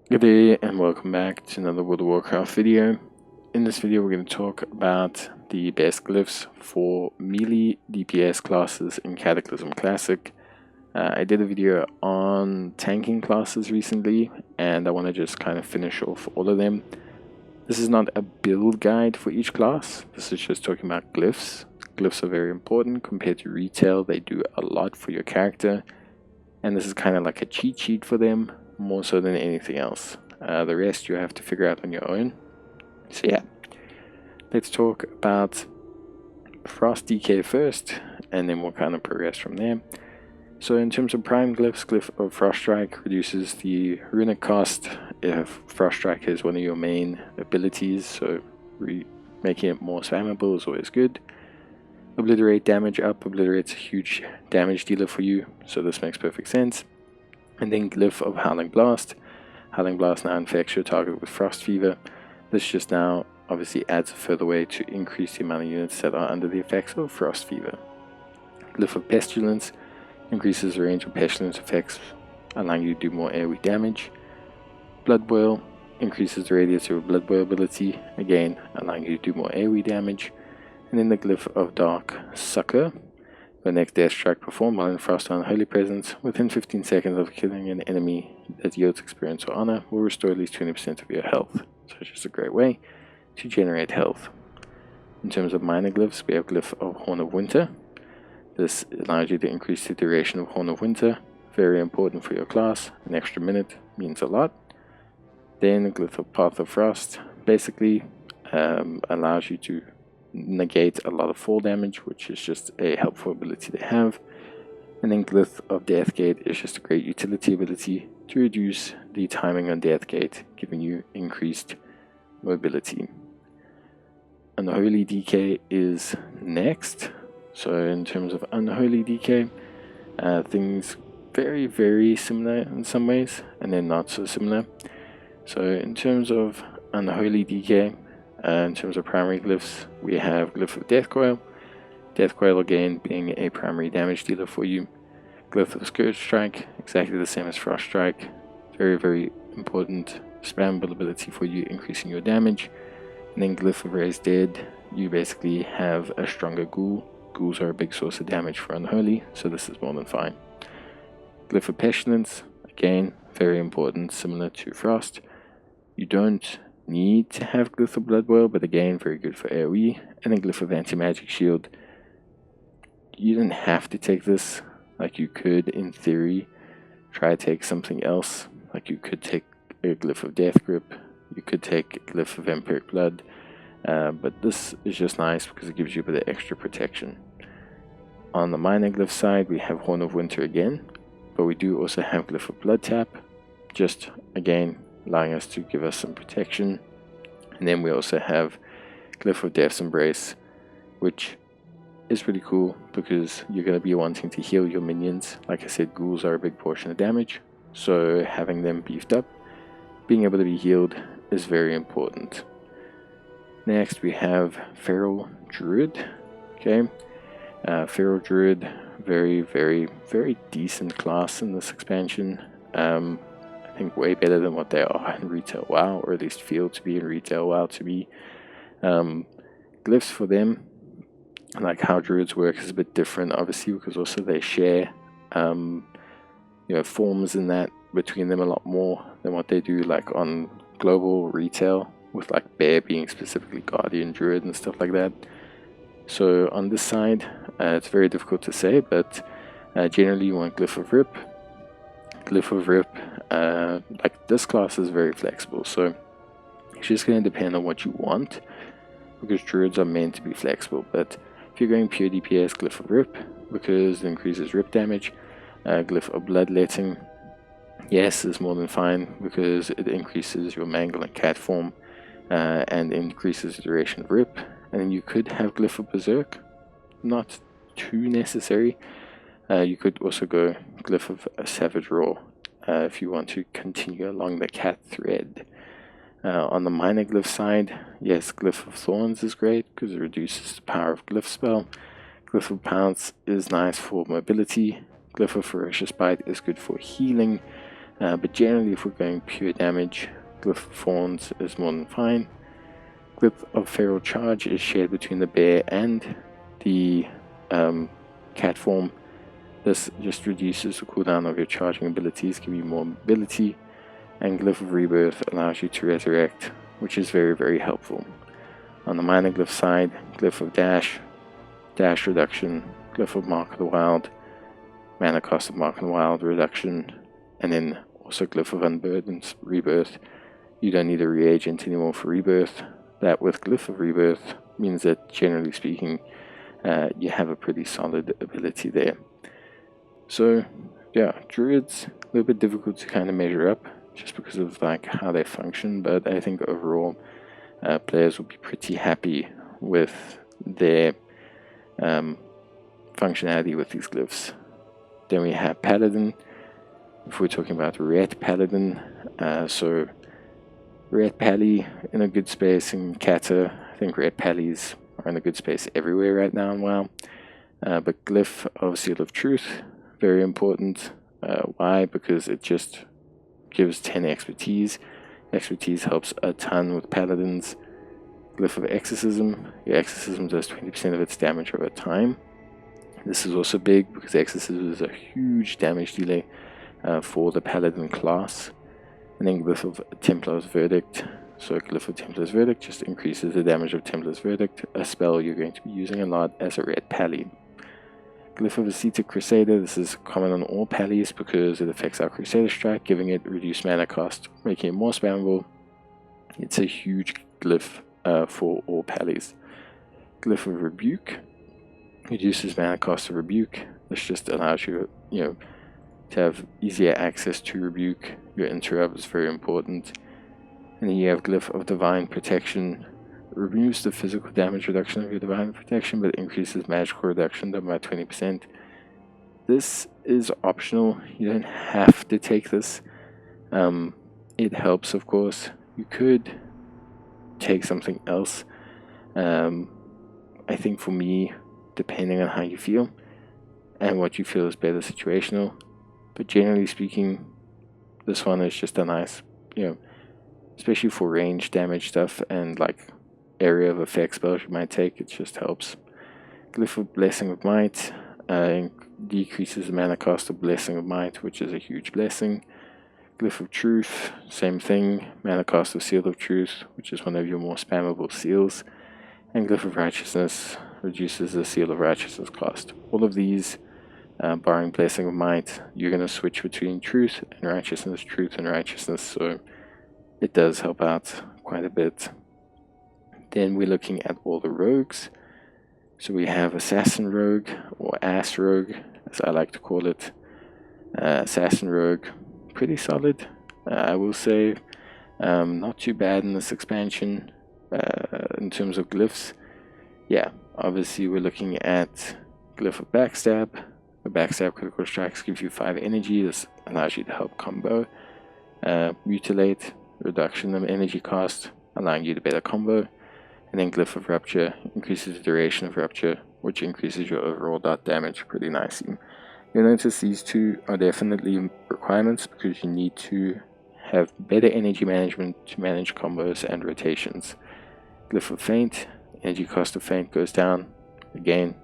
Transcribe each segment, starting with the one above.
Good day and welcome back to another World of Warcraft video. In this video we're going to talk about the best glyphs for melee DPS classes in Cataclysm Classic. I did a video on tanking classes recently and I want to just kind of finish off all of them. This is not a build guide for each class, this is just talking about glyphs. Glyphs are very important compared to retail, they do a lot for your character and this is kind of like a cheat sheet for them, more so than anything else. The rest you have to figure out on your own. So yeah, let's talk about Frost DK first, and then we'll kind of progress from there. So in terms of prime glyphs, Glyph of Frost Strike reduces the runic cost if Frost Strike is one of your main abilities, so making it more spammable is always good. Obliterate damage up, obliterate's a huge damage dealer for you, so this makes perfect sense. And then Glyph of Howling Blast. Howling Blast now infects your target with Frost Fever. This just now obviously adds a further way to increase the amount of units that are under the effects of Frost Fever. Glyph of Pestilence increases the range of Pestilence effects, allowing you to do more AoE damage. Blood Boil increases the radius of your Blood Boil ability, again allowing you to do more AoE damage. And then the Glyph of Dark Succor. The next death strike performed while in Frost or Unholy Presence, within 15 seconds of killing an enemy that yields experience or honor, will restore at least 20% of your health. So it's just a great way to generate health. In terms of minor glyphs, we have Glyph of Horn of Winter. This allows you to increase the duration of Horn of Winter, very important for your class, an extra minute means a lot. Then Glyph of Path of Frost basically allows you to negate a lot of fall damage, which is just a helpful ability to have. And then Glyph of Deathgate is just a great utility ability to reduce the timing on Deathgate, giving you increased mobility. Unholy DK is next. So in terms of Unholy DK, things very similar in some ways, and then not so similar. So in terms of Unholy DK, in terms of primary glyphs, we have Glyph of Death Coil. Death Coil again being a primary damage dealer for you. Glyph of Scourge Strike, exactly the same as Frost Strike. Very important spammable ability for you, increasing your damage. And then Glyph of Raise Dead, you basically have a stronger ghoul. Ghouls are a big source of damage for Unholy, so this is more than fine. Glyph of Pestilence, again, very important, similar to Frost. You don't need to have Glyph of Blood Boil, but again, very good for AoE. And then Glyph of Anti-Magic Shield. You don't have to take this, like you could, in theory, try to take something else. Like you could take a Glyph of Death Grip, you could take a Glyph of Vampiric Blood, but this is just nice because it gives you a bit of extra protection. On the minor glyph side, we have Horn of Winter again, but we do also have Glyph of Blood Tap, just again allowing us to give us some protection. And then we also have Glyph of Death's Embrace, which is pretty cool because you're going to be wanting to heal your minions. Like I said, ghouls are a big portion of damage, so having them beefed up, being able to be healed is very important. Next we have Feral Druid. Okay, Feral Druid, very decent class in this expansion. I think way better than what they are in retail WoW, or at least feel to be in retail WoW to be. Glyphs for them, like how druids work, is a bit different, obviously, because also they share forms in that between them a lot more than what they do like on global retail, with like Bear being specifically Guardian Druid and stuff like that. So on this side, it's very difficult to say, but generally you want Glyph of Rip. Glyph of Rip, like this class is very flexible, so it's just going to depend on what you want, because druids are meant to be flexible. But if you're going pure DPS, Glyph of Rip, because it increases rip damage. Glyph of Bloodletting, yes, is more than fine, because it increases your Mangle and Cat form, and increases the duration of rip. And then you could have Glyph of Berserk, not too necessary. You could also go Glyph of Savage Roar if you want to continue along the cat thread. On the minor glyph side, yes, Glyph of Thorns is great because it reduces the power of Glyph spell. Glyph of Pounce is nice for mobility. Glyph of Ferocious Bite is good for healing. But generally, if we're going pure damage, Glyph of Thorns is more than fine. Glyph of Feral Charge is shared between the bear and the cat form. This just reduces the cooldown of your charging abilities, give you more mobility, and Glyph of Rebirth allows you to resurrect, which is very, very helpful. On the minor glyph side, Glyph of Dash, Dash reduction, Glyph of Mark of the Wild, mana cost of Mark of the Wild reduction, and then also Glyph of Unburdened Rebirth. You don't need a reagent anymore for Rebirth. That with Glyph of Rebirth means that, generally speaking, you have a pretty solid ability there. So yeah, Druids, a little bit difficult to kind of measure up just because of like how they function, but I think overall players will be pretty happy with their functionality with these glyphs. Then we have Paladin. If we're talking about Ret Paladin, so Ret Pally in a good space in Cata. I think Ret Pallies are in a good space everywhere right now in WoW. But Glyph of Seal of Truth, very important. Why? Because it just gives 10 expertise. Expertise helps a ton with Paladins. Glyph of Exorcism. Your Exorcism does 20% of its damage over time. This is also big because Exorcism is a huge damage delay for the Paladin class. And then Glyph of Templar's Verdict. So Glyph of Templar's Verdict just increases the damage of Templar's Verdict, a spell you're going to be using a lot as a Red Pally. Glyph of Ascetic Crusader. This is common on all Pallies because it affects our Crusader Strike, giving it reduced mana cost, making it more spammable. It's a huge glyph for all Pallies. Glyph of Rebuke reduces mana cost of Rebuke. This just allows you, to have easier access to Rebuke. Your interrupt is very important. And then you have Glyph of Divine Protection. Removes the physical damage reduction of your Divine Protection, but increases magical reduction done by 20%. This is optional. You don't have to take this. It helps, of course. You could take something else. I think for me, depending on how you feel and what you feel is better situational, but generally speaking, this one is just a nice, especially for range damage stuff and like area of effect spells you might take, it just helps. Glyph of Blessing of Might decreases the mana cost of Blessing of Might, which is a huge blessing. Glyph of Truth, same thing, mana cost of Seal of Truth, which is one of your more spammable seals. And Glyph of Righteousness reduces the Seal of Righteousness cost. All of these, barring Blessing of Might, you're going to switch between Truth and Righteousness, so it does help out quite a bit. Then we're looking at all the rogues. So we have Assassin Rogue, or Ass Rogue, as I like to call it. Assassin Rogue, pretty solid, I will say. Not too bad in this expansion in terms of glyphs. Yeah, obviously we're looking at Glyph of Backstab. The Backstab critical strikes give you 5 energy. This allows you to help combo. Mutilate, reduction of energy cost, allowing you to better combo. And then Glyph of Rupture increases the duration of Rupture, which increases your overall dot damage pretty nicely. You'll notice these two are definitely requirements because you need to have better energy management to manage combos and rotations. Glyph of Feint, energy cost of Feint goes down, again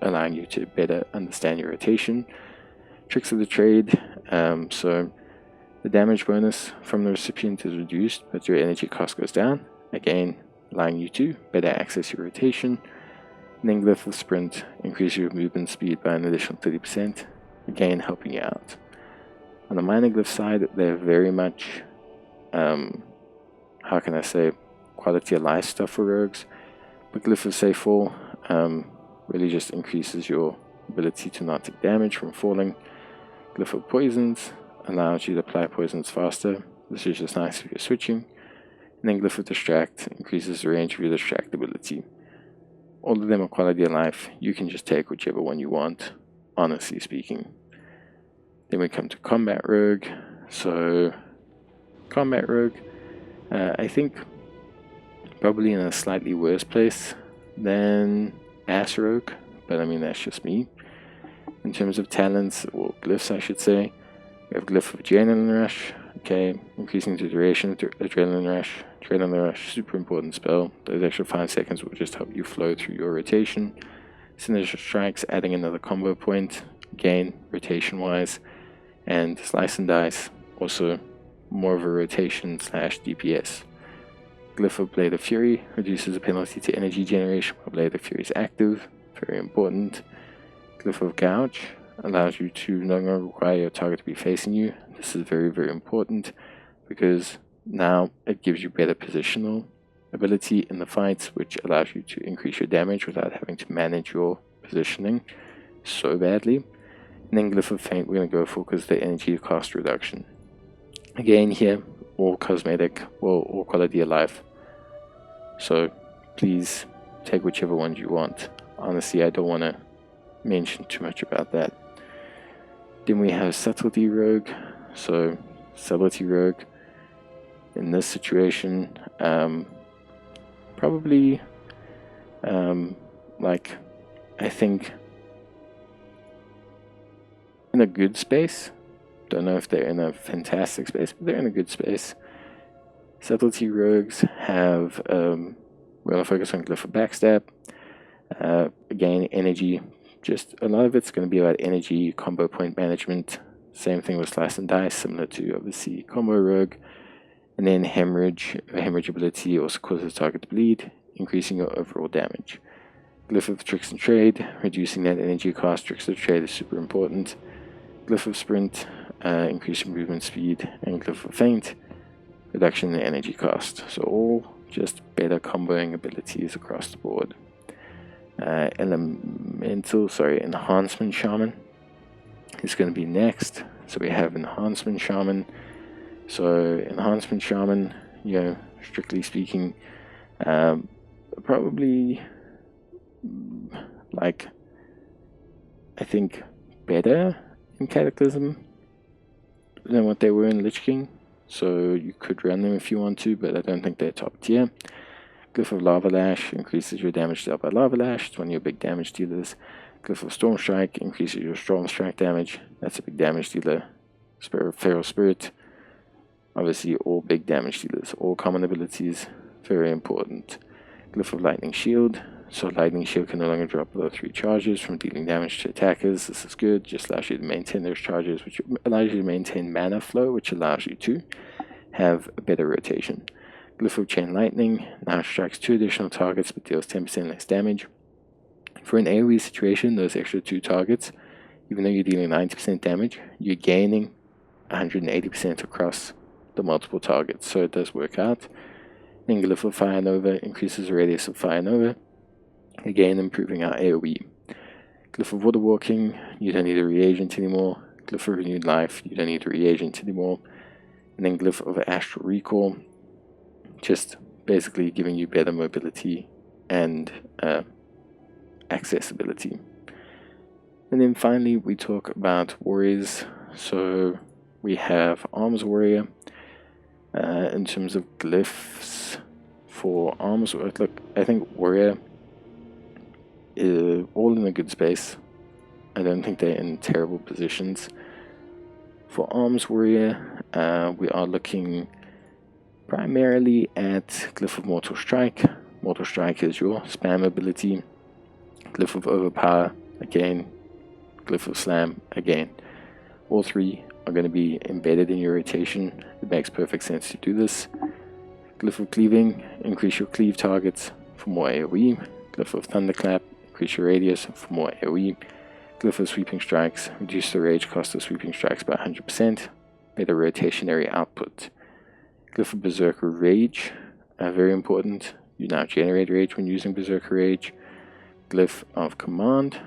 allowing you to better understand your rotation. Tricks of the Trade, so the damage bonus from the recipient is reduced, but your energy cost goes down, again allowing you to better access your rotation. And then Glyph of Sprint, increase your movement speed by an additional 30%, again helping you out. On the minor glyph side, they're very much, how can I say, quality of life stuff for rogues. But Glyph of Safe Fall really just increases your ability to not take damage from falling. Glyph of Poisons allows you to apply poisons faster. This is just nice if you're switching. And then Glyph of Distract increases the range of your distract ability. All of them are quality of life. You can just take whichever one you want, honestly speaking. Then we come to Combat Rogue. So, Combat Rogue, I think probably in a slightly worse place than Ass Rogue, but I mean that's just me. In terms of talents, or glyphs I should say, We have Glyph of Adrenaline Rush, okay, increasing the duration of Adrenaline Rush. Adrenaline Rush, super important spell. Those extra 5 seconds will just help you flow through your rotation. Sinister Strikes, adding another combo point, again, rotation-wise. And Slice and Dice, also more of a rotation / DPS. Glyph of Blade of Fury, reduces the penalty to energy generation while Blade of Fury is active, very important. Glyph of Gouge, allows you to no longer require your target to be facing you. This is very, very important because now it gives you better positional ability in the fights, which allows you to increase your damage without having to manage your positioning so badly. And then Glyph of Faint we're going to go for because the energy cost reduction. Again here, all cosmetic, well, all quality of life. So please take whichever ones you want. Honestly, I don't want to mention too much about that. Then we have Subtlety Rogue. So Subtlety Rogue in this situation, probably like, I think in a good space. Don't know if they're in a fantastic space, but they're in a good space. Subtlety Rogues have, we're going to focus on Glyph of Backstab. Again, energy. Just a lot of it's going to be about energy, combo point management. Same thing with Slice and Dice, similar to obviously Combo Rogue. And then Hemorrhage. Hemorrhage ability also causes the target to bleed, increasing your overall damage. Glyph of Tricks and Trade, reducing that energy cost. Tricks of Trade is super important. Glyph of Sprint, increasing movement speed. And Glyph of Faint, reduction in energy cost. So all just better comboing abilities across the board. Enhancement Shaman is going to be next. So we have Enhancement Shaman. So Enhancement Shaman, you know, strictly speaking, probably like, I think better in Cataclysm than what they were in Lich King. So you could run them if you want to, but I don't think they're top tier. Glyph of Lava Lash increases your damage dealt by Lava Lash. It's one of your big damage dealers. Glyph of Storm Strike increases your Storm Strike damage. That's a big damage dealer. Feral Spirit. Obviously all big damage dealers. All common abilities. Very important. Glyph of Lightning Shield. So Lightning Shield can no longer drop below 3 charges from dealing damage to attackers. This is good. Just allows you to maintain those charges, which allows you to maintain mana flow, which allows you to have a better rotation. Glyph of Chain Lightning now strikes 2 additional targets but deals 10% less damage. For an AoE situation, those extra 2 targets, even though you're dealing 90% damage, you're gaining 180% across the multiple targets, so it does work out. Then Glyph of Fire Nova increases the radius of Fire Nova, again improving our AoE. Glyph of Water Walking, you don't need a reagent anymore. Glyph of Renewed Life, you don't need a reagent anymore. And then Glyph of Astral Recall, just basically giving you better mobility and accessibility. And then finally we talk about warriors. So we have Arms Warrior. In terms of glyphs for Arms, look, I think Warrior is all in a good space. I don't think they're in terrible positions. For Arms Warrior, we are looking primarily at Glyph of Mortal Strike. Mortal Strike is your spam ability. Glyph of Overpower, again. Glyph of Slam, again. All 3 are going to be embedded in your rotation. It makes perfect sense to do this. Glyph of Cleaving, increase your cleave targets for more AoE. Glyph of Thunderclap, increase your radius for more AoE. Glyph of Sweeping Strikes, reduce the rage cost of Sweeping Strikes by 100%. Better rotationary output. Glyph of Berserker Rage, very important. You now generate rage when using Berserker Rage. Glyph of Command,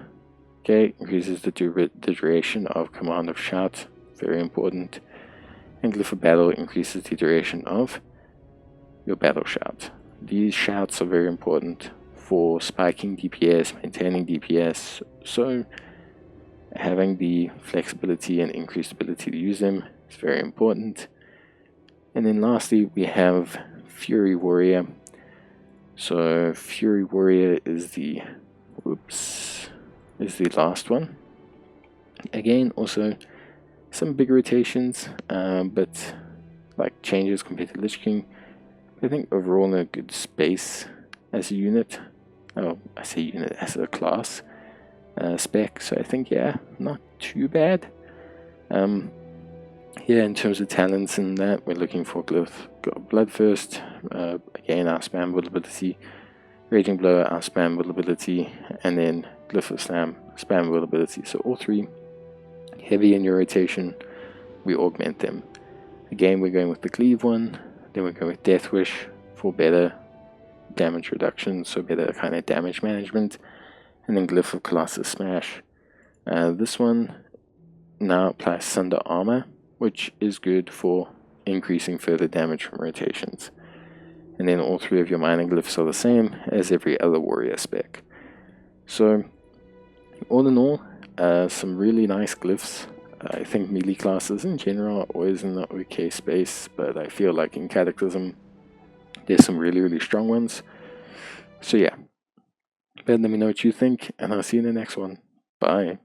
okay, increases the duration of Command of Shout, very important. And Glyph of Battle increases the duration of your Battle Shout. These shouts are very important for spiking DPS, maintaining DPS, so having the flexibility and increased ability to use them is very important. And then lastly we have Fury Warrior. So Fury Warrior is the last one. Again, also some big rotations, but like changes compared to Lich King. I think overall in a good space as a unit. Oh, I say unit, as a class spec. So I think, yeah, not too bad. Yeah, in terms of talents and that, we're looking for Glyph, Bloodthirst, again our spam ability, Raging Blow, our spam ability, and then Glyph of Slam, spam ability. So all three heavy in your rotation, we augment them. Again, we're going with the Cleave one, then we're going with Death Wish for better damage reduction, so better kind of damage management, and then Glyph of Colossus Smash. This one now applies Sunder Armor, which is good for increasing further damage from rotations. And then all three of your mining glyphs are the same as every other warrior spec. So all in all, some really nice glyphs. I think melee classes in general are always in the okay space, but I feel like in Cataclysm there's some really strong ones. So yeah, but let me know what you think, and I'll see you in the next one. Bye.